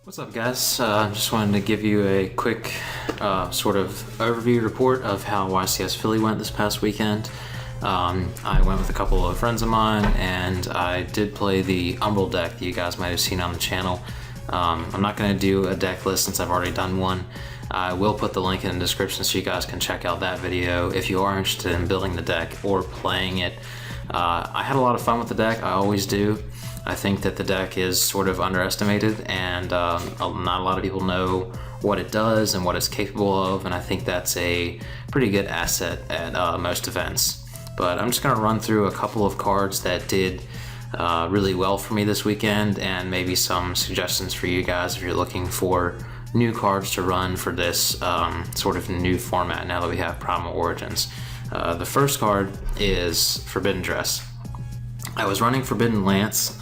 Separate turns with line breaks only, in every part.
What's up, guys? Just wanted to give you a quick sort of overview report of how YCS Philly went this past weekend. I went with a couple of friends of mine, and I did play the Umbrals deck that you guys might have seen on the channel. I'm not going to do a deck list since I've already done one. I will put the link in the description so you guys can check out that video if you are interested in building the deck or playing it. I had a lot of fun with the deck. I always do. I think that the deck is sort of underestimated, and not a lot of people know what it does and what it's capable of, and I think that's a pretty good asset at most events. But I'm just going to run through a couple of cards that did really well for me this weekend, and maybe some suggestions for you guys if you're looking for new cards to run for this sort of new format now that we have Primal Origins. The first card is Forbidden Dress. I was running Forbidden Lance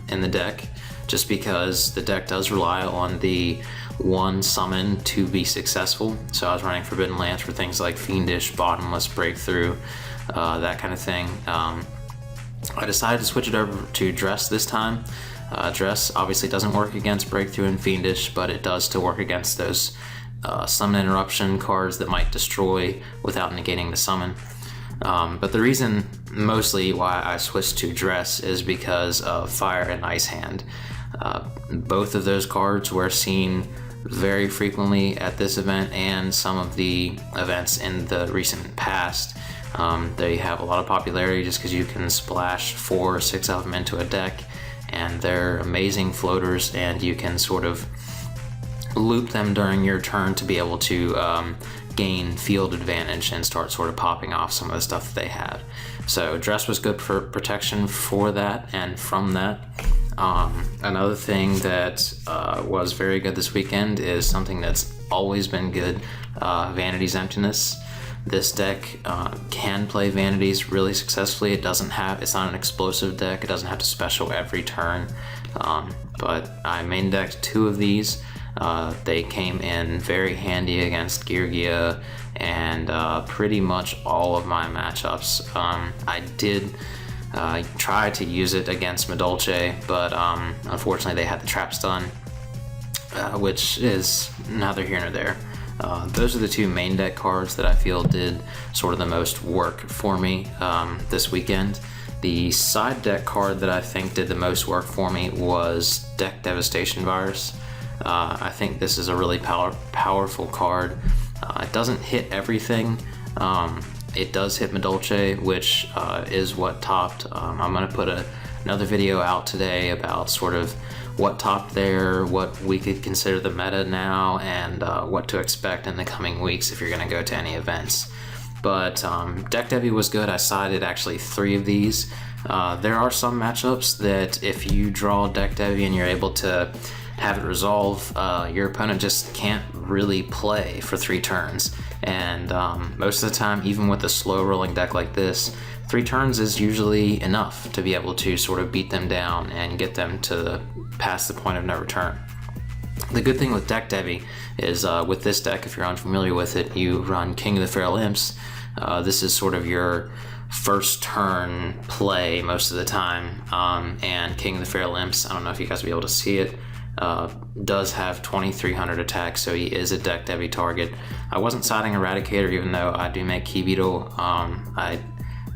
in the deck just because the deck does rely on the one summon to be successful. So I was running Forbidden Lance for things like Fiendish, Bottomless, Breakthrough, that kind of thing. I decided to switch it over to Dress this time. Dress obviously doesn't work against Breakthrough and Fiendish, but it does to work against those summon interruption cards that might destroy without negating the summon. But the reason mostly why I switched to Dress is because of Fire and Ice Hand. Both of those cards were seen very frequently at this event and some of the events in the recent past. They have a lot of popularity just because you can splash 4 or 6 of them into a deck, and they're amazing floaters, and you can sort of loop them during your turn to be able to gain field advantage and start sort of popping off some of the stuff that they have. So Dress was good for protection for that and from that. Another thing that was very good this weekend is something that's always been good, Vanity's Emptiness. This deck can play Vanities really successfully. It's not an explosive deck. It doesn't have to special every turn, but I main decked 2 of these. They came in very handy against Geargia and pretty much all of my matchups. I did try to use it against Medolce, but unfortunately they had the trap stun, which is neither here nor there. Those are the 2 main deck cards that I feel did sort of the most work for me this weekend. The side deck card that I think did the most work for me was Deck Devastation Virus. I think this is a really powerful card. It doesn't hit everything. It does hit Medolce, which is what topped. I'm going to put another video out today about sort of what topped there, what we could consider the meta now, and what to expect in the coming weeks if you're going to go to any events. But Deck Devi was good. I sided actually 3 of these. There are some matchups that if you draw Deck Devi and you're able to have it resolve, your opponent just can't really play for 3 turns. And most of the time, even with a slow rolling deck like this, 3 turns is usually enough to be able to sort of beat them down and get them to past the point of no return. The good thing with Deck Devi is with this deck, if you're unfamiliar with it, you run King of the Feral Imps. This is sort of your first turn play most of the time, and King of the Feral Imps, I don't know if you guys will be able to see it, does have 2300 attack, so he is a Deck Devi target. I wasn't siding Eradicator, even though I do make Key Beetle. I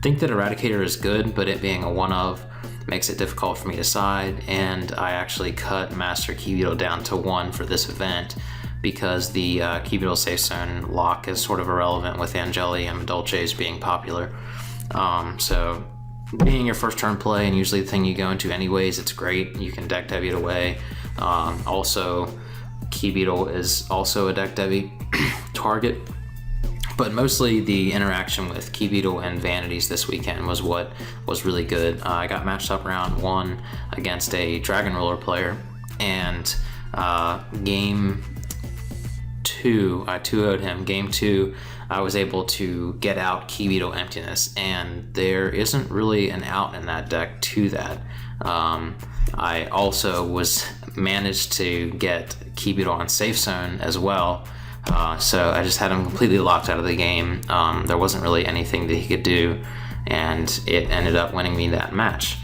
think that Eradicator is good, but it being a one of makes it difficult for me to side, and I actually cut Master Key Beetle down to 1 for this event because the Key Beetle safe zone lock is sort of irrelevant with Angeli and Medolce's being popular. So being your first turn play and usually the thing you go into anyways, it's great. You can Deck Devi it away. Also, Key Beetle is also a Deck Devi target, but mostly the interaction with Key Beetle and Vanities this weekend was what was really good. I got matched up round 1 against a Dragon Roller player, and game 2, I 2-0'd him. Game 2, I was able to get out Key Beetle Emptiness, and there isn't really an out in that deck to that. I also managed to get Key Beetle on safe zone as well, so I just had him completely locked out of the game. There wasn't really anything that he could do, and it ended up winning me that match.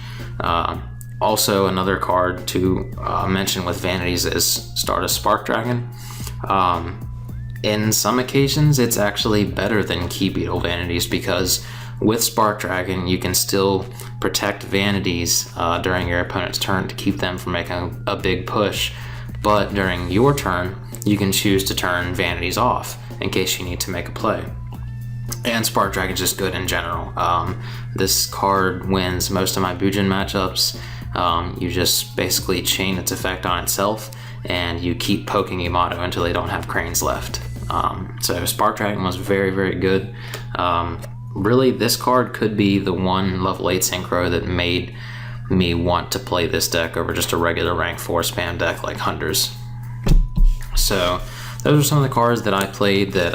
Also, another card to mention with vanities is Stardust Spark Dragon. In some occasions, it's actually better than Key Beetle vanities, because with Spark Dragon, you can still protect vanities during your opponent's turn to keep them from making a big push. But during your turn, you can choose to turn vanities off in case you need to make a play. And Spark Dragon's just good in general. This card wins most of my Bujin matchups. You just basically chain its effect on itself, and you keep poking Yamato until they don't have cranes left. So Spark Dragon was very, very good. Really, this card could be the one level 8 synchro that made me want to play this deck over just a regular rank 4 spam deck like Hunters. So those are some of the cards that I played that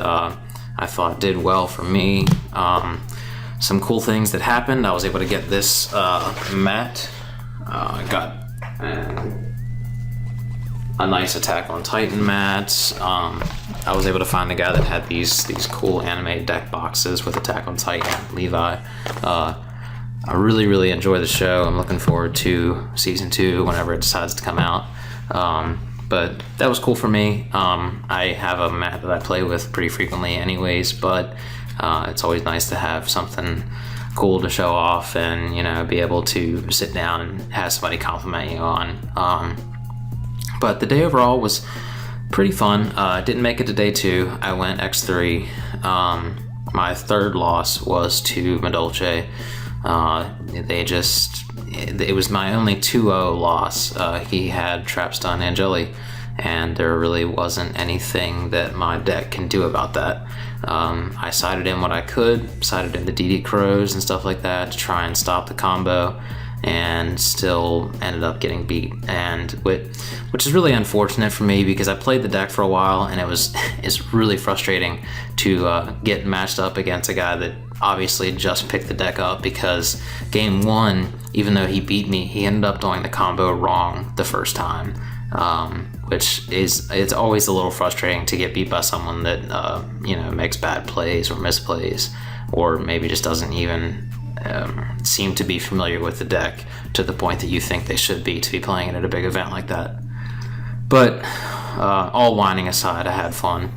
I thought did well for me. Some cool things that happened: I was able to get this mat. I got a nice Attack on Titan mat. I was able to find a guy that had these cool anime deck boxes with Attack on Titan, Levi. I really enjoy the show. I'm looking forward to season 2 whenever it decides to come out. But that was cool for me. I have a mat that I play with pretty frequently anyways, but it's always nice to have something cool to show off and, you know, be able to sit down and have somebody compliment you on. But the day overall was pretty fun. Didn't make it to day 2. I went X3. My third loss was to Madolce. It was my only 2-0 loss. He had Trapstun Angeli, and there really wasn't anything that my deck can do about that. I sided in what I could, sided in the DD Crows and stuff like that to try and stop the combo, and still ended up getting beat, and which is really unfortunate for me, because I played the deck for a while, and it's really frustrating to get matched up against a guy that obviously just picked the deck up, because game 1, even though he beat me, he ended up doing the combo wrong the first time, it's always a little frustrating to get beat by someone that makes bad plays or misplays, or maybe just doesn't even seem to be familiar with the deck to the point that you think they should be to be playing it at a big event like that. But all whining aside, I had fun.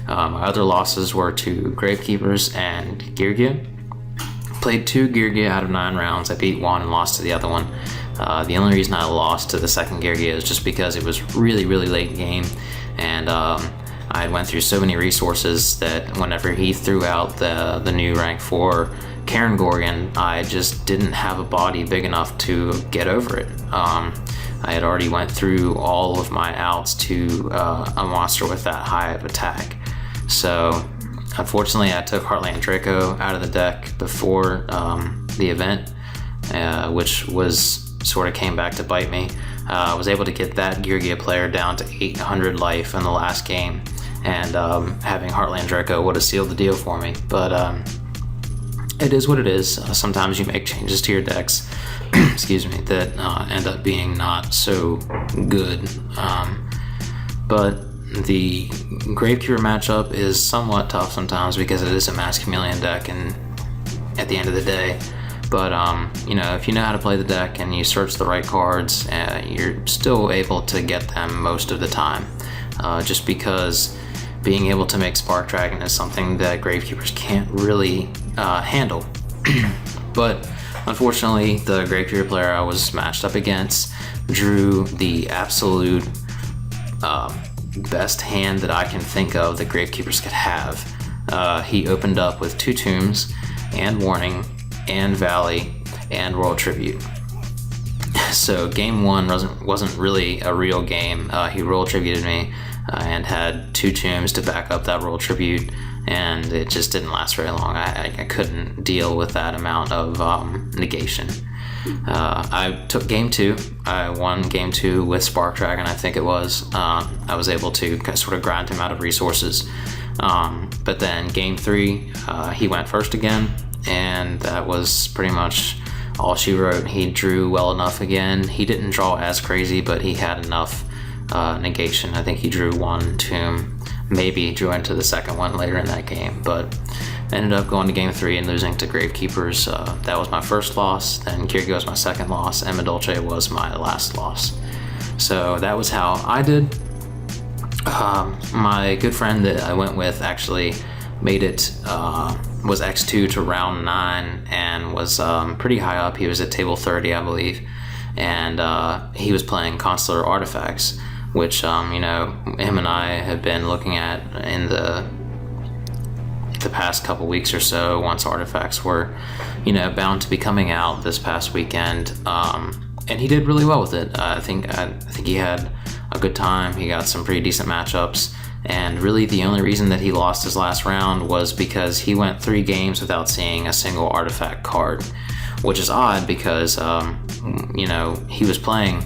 My other losses were to Gravekeepers and Girgia. Played 2 Girgia out of 9 rounds. I beat 1 and lost to the other one. The only reason I lost to the second Girgia is just because it was really late game, and I went through so many resources that whenever he threw out the new rank 4 Karen Gorgon, I just didn't have a body big enough to get over it. I had already went through all of my outs to a monster with that high of attack. So unfortunately, I took Heartland Draco out of the deck before the event, which sort of came back to bite me. I was able to get that Girgia player down to 800 life in the last game, and having Heartland Draco would have sealed the deal for me. But it is what it is. Sometimes you make changes to your decks excuse me, that end up being not so good. But the Gravekeeper matchup is somewhat tough sometimes because it is a Mass Chameleon deck, and at the end of the day. But if you know how to play the deck and you search the right cards, you're still able to get them most of the time. Just because being able to make Spark Dragon is something that Gravekeepers can't really handle. But unfortunately, the Gravekeeper player I was matched up against drew the absolute best hand that I can think of that Gravekeepers could have. He opened up with 2 Tombs and Warning and Valley and Royal Tribute. So game 1 wasn't really a real game. He Royal Tributed me and had 2 Tombs to back up that Royal Tribute, and it just didn't last very long. I couldn't deal with that amount of negation. I took game 2. I won game 2 with Spark Dragon, I think it was. I was able to sort of grind him out of resources. But then game 3, he went first again, and that was pretty much all she wrote. He drew well enough again. He didn't draw as crazy, but he had enough negation. I think he drew 1 tomb, maybe drew into the second one later in that game. But Ended up going to game 3 and losing to Gravekeepers. That was my first loss, then Kyrgyz was my second loss, and Medolce was my last loss. So that was how I did. My good friend that I went with actually made it, was X2 to round 9 and was pretty high up. He was at table 30, I believe, and he was playing Consular Artifacts, which him and I have been looking at in the past couple weeks or so, once Artifacts were bound to be coming out this past weekend, and he did really well with it. I think he had a good time. He got some pretty decent matchups, and really the only reason that he lost his last round was because he went 3 games without seeing a single artifact card, which is odd because he was playing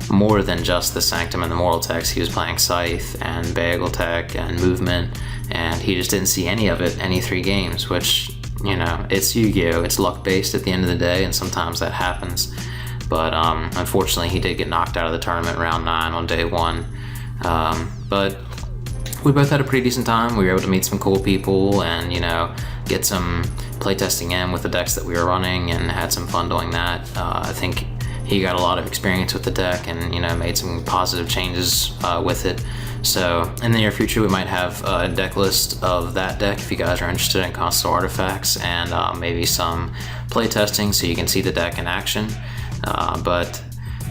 more than just the Sanctum and the Moral Text. He was playing Scythe and Bageltech and Movement, and he just didn't see any of it any 3 games, which, it's Yu-Gi-Oh! It's luck based at the end of the day, and sometimes that happens. But unfortunately, he did get knocked out of the tournament round 9 on day 1. But we both had a pretty decent time. We were able to meet some cool people and, get some playtesting in with the decks that we were running, and had some fun doing that. I think he got a lot of experience with the deck and, made some positive changes with it. So in the near future, we might have a deck list of that deck if you guys are interested in Consular Artifacts, and maybe some playtesting so you can see the deck in action. But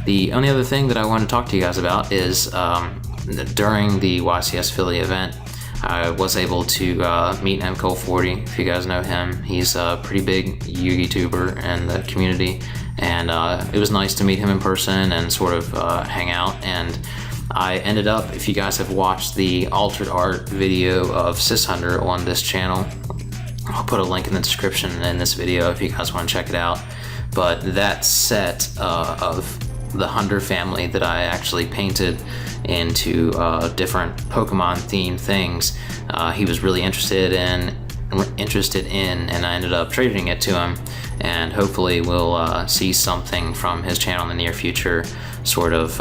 the only other thing that I want to talk to you guys about is during the YCS Philly event, I was able to meet MCole40. If you guys know him, he's a pretty big Yu-Gi tuber in the community, and it was nice to meet him in person and sort of hang out. And I ended up, if you guys have watched the altered art video of Sishunter on this channel, I'll put a link in the description in this video if you guys want to check it out. But that set of the Hunter family that I actually painted into different Pokemon themed things, he was really interested in, and I ended up trading it to him, and hopefully we'll see something from his channel in the near future, sort of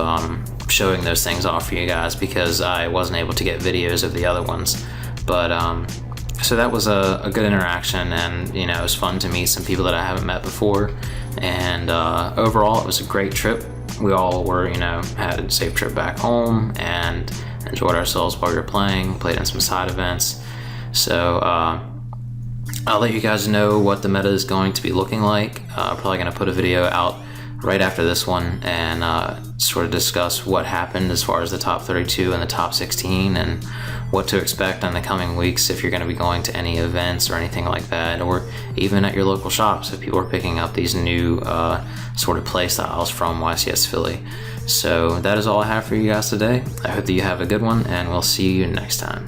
showing those things off for you guys, because I wasn't able to get videos of the other ones. But so that was a good interaction, and it was fun to meet some people that I haven't met before, and overall it was a great trip. We all were, had a safe trip back home and enjoyed ourselves while we were playing, played in some side events. So I'll let you guys know what the meta is going to be looking like. Probably going to put a video out right after this one and sort of discuss what happened as far as the top 32 and the top 16, and what to expect in the coming weeks if you're going to be going to any events or anything like that, or even at your local shops if people are picking up these new sort of play styles from YCS Philly. So that is all I have for you guys today. I hope that you have a good one, and we'll see you next time.